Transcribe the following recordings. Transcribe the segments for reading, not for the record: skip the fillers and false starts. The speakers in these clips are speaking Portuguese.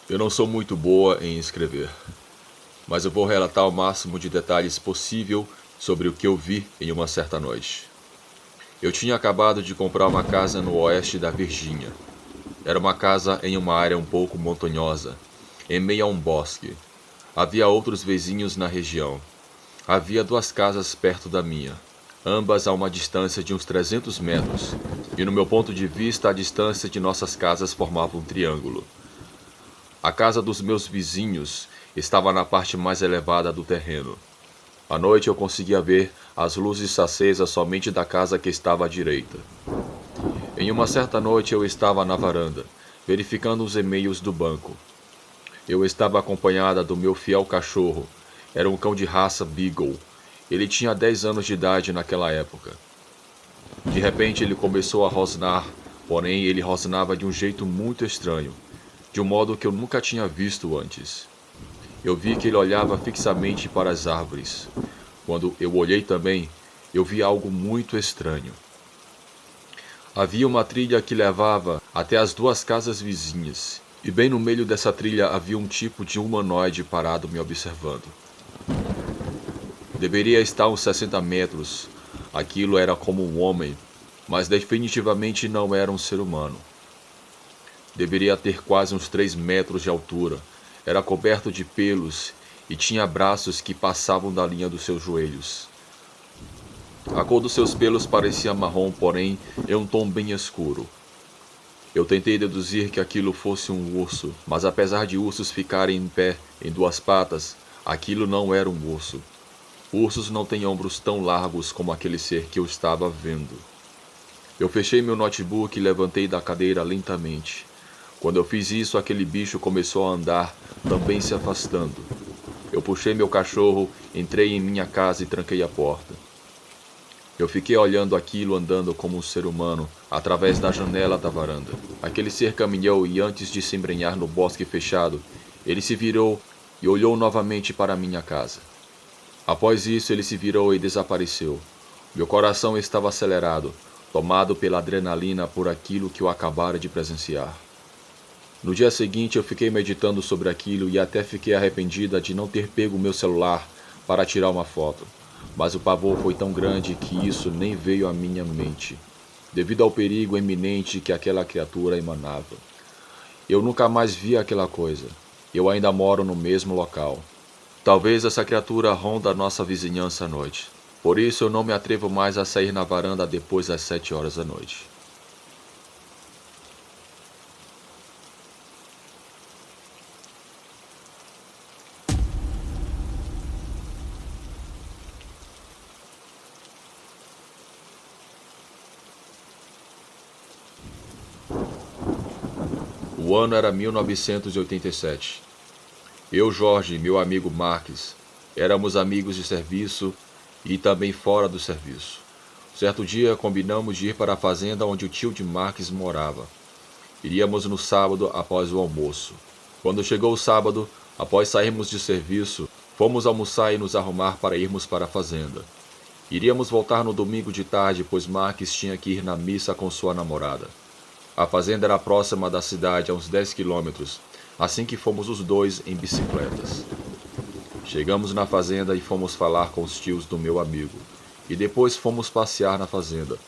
Eu não sou muito boa em escrever, mas eu vou relatar o máximo de detalhes possível sobre o que eu vi em uma certa noite. Eu tinha acabado de comprar uma casa no oeste da Virgínia. Era uma casa em uma área um pouco montanhosa, em meio a um bosque. Havia outros vizinhos na região. Havia duas casas perto da minha, ambas a uma distância de uns 300 metros, e no meu ponto de vista a distância de nossas casas formava um triângulo. A casa dos meus vizinhos estava na parte mais elevada do terreno. À noite eu conseguia ver as luzes acesas somente da casa que estava à direita. Em uma certa noite eu estava na varanda, verificando os e-mails do banco. Eu estava acompanhada do meu fiel cachorro. Era um cão de raça Beagle. Ele tinha 10 anos de idade naquela época. De repente ele começou a rosnar, porém ele rosnava de um jeito muito estranho, de um modo que eu nunca tinha visto antes. Eu vi que ele olhava fixamente para as árvores. Quando eu olhei também, eu vi algo muito estranho. Havia uma trilha que levava até as duas casas vizinhas, e bem no meio dessa trilha havia um tipo de humanoide parado me observando. Deveria estar uns 60 metros. Aquilo era como um homem, mas definitivamente não era um ser humano. Deveria ter quase uns 3 metros de altura. Era coberto de pelos e tinha braços que passavam da linha dos seus joelhos. A cor dos seus pelos parecia marrom, porém em um tom bem escuro. Eu tentei deduzir que aquilo fosse um urso, mas apesar de ursos ficarem em pé em duas patas, aquilo não era um urso. Ursos não têm ombros tão largos como aquele ser que eu estava vendo. Eu fechei meu notebook e levantei da cadeira lentamente. Quando eu fiz isso, aquele bicho começou a andar, também se afastando. Eu puxei meu cachorro, entrei em minha casa e tranquei a porta. Eu fiquei olhando aquilo andando como um ser humano, através da janela da varanda. Aquele ser caminhou e antes de se embrenhar no bosque fechado, ele se virou e olhou novamente para a minha casa. Após isso, ele se virou e desapareceu. Meu coração estava acelerado, tomado pela adrenalina por aquilo que eu acabara de presenciar. No dia seguinte, eu fiquei meditando sobre aquilo e até fiquei arrependida de não ter pego meu celular para tirar uma foto. Mas o pavor foi tão grande que isso nem veio à minha mente, devido ao perigo iminente que aquela criatura emanava. Eu nunca mais vi aquela coisa. Eu ainda moro no mesmo local. Talvez essa criatura ronda a nossa vizinhança à noite. Por isso eu não me atrevo mais a sair na varanda depois das 7 horas da noite. O ano era 1987. Eu, Jorge e meu amigo Marques éramos amigos de serviço e também fora do serviço. Certo dia combinamos de ir para a fazenda onde o tio de Marques morava. Iríamos no sábado após o almoço. Quando chegou o sábado, após sairmos de serviço, fomos almoçar e nos arrumar para irmos para a fazenda. Iríamos voltar no domingo de tarde, pois Marques tinha que ir na missa com sua namorada. A fazenda era próxima da cidade, a uns 10 quilômetros, assim que fomos os dois em bicicletas. Chegamos na fazenda e fomos falar com os tios do meu amigo, e depois fomos passear na fazenda.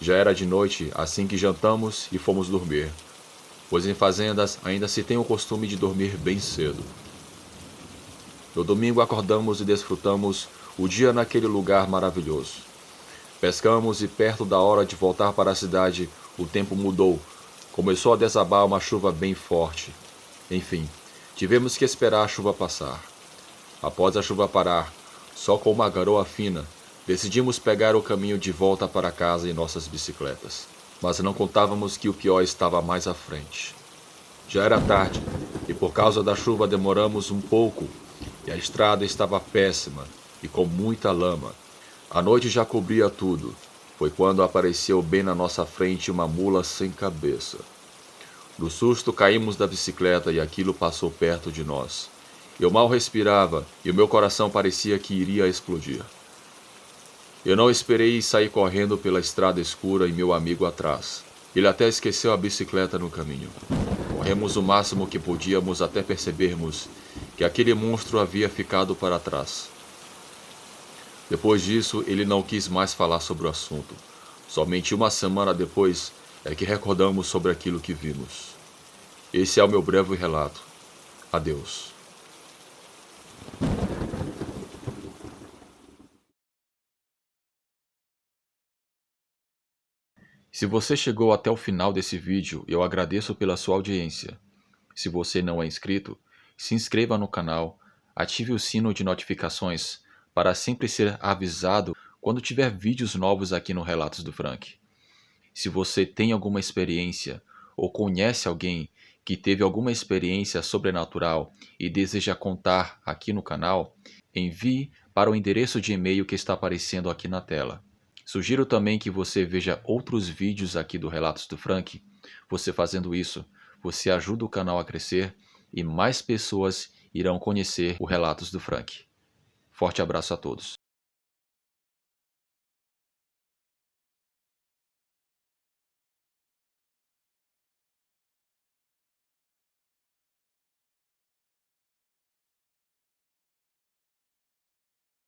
Já era de noite, assim que jantamos e fomos dormir, pois em fazendas ainda se tem o costume de dormir bem cedo. No domingo acordamos e desfrutamos o dia naquele lugar maravilhoso. Pescamos e perto da hora de voltar para a cidade, o tempo mudou. Começou a desabar uma chuva bem forte. Enfim, tivemos que esperar a chuva passar. Após a chuva parar, só com uma garoa fina, decidimos pegar o caminho de volta para casa em nossas bicicletas. Mas não contávamos que o pior estava mais à frente. Já era tarde, e por causa da chuva demoramos um pouco, e a estrada estava péssima e com muita lama. A noite já cobria tudo. Foi quando apareceu bem na nossa frente uma mula sem cabeça. No susto caímos da bicicleta e aquilo passou perto de nós. Eu mal respirava e o meu coração parecia que iria explodir. Eu não esperei sair correndo pela estrada escura e meu amigo atrás. Ele até esqueceu a bicicleta no caminho. Corremos o máximo que podíamos até percebermos que aquele monstro havia ficado para trás. Depois disso, ele não quis mais falar sobre o assunto. Somente uma semana depois é que recordamos sobre aquilo que vimos. Esse é o meu breve relato. Adeus. Se você chegou até o final desse vídeo, eu agradeço pela sua audiência. Se você não é inscrito, se inscreva no canal, ative o sino de notificações para sempre ser avisado quando tiver vídeos novos aqui no Relatos do Frank. Se você tem alguma experiência ou conhece alguém que teve alguma experiência sobrenatural e deseja contar aqui no canal, envie para o endereço de e-mail que está aparecendo aqui na tela. Sugiro também que você veja outros vídeos aqui do Relatos do Frank. Você fazendo isso, você ajuda o canal a crescer e mais pessoas irão conhecer o Relatos do Frank. Forte abraço a todos.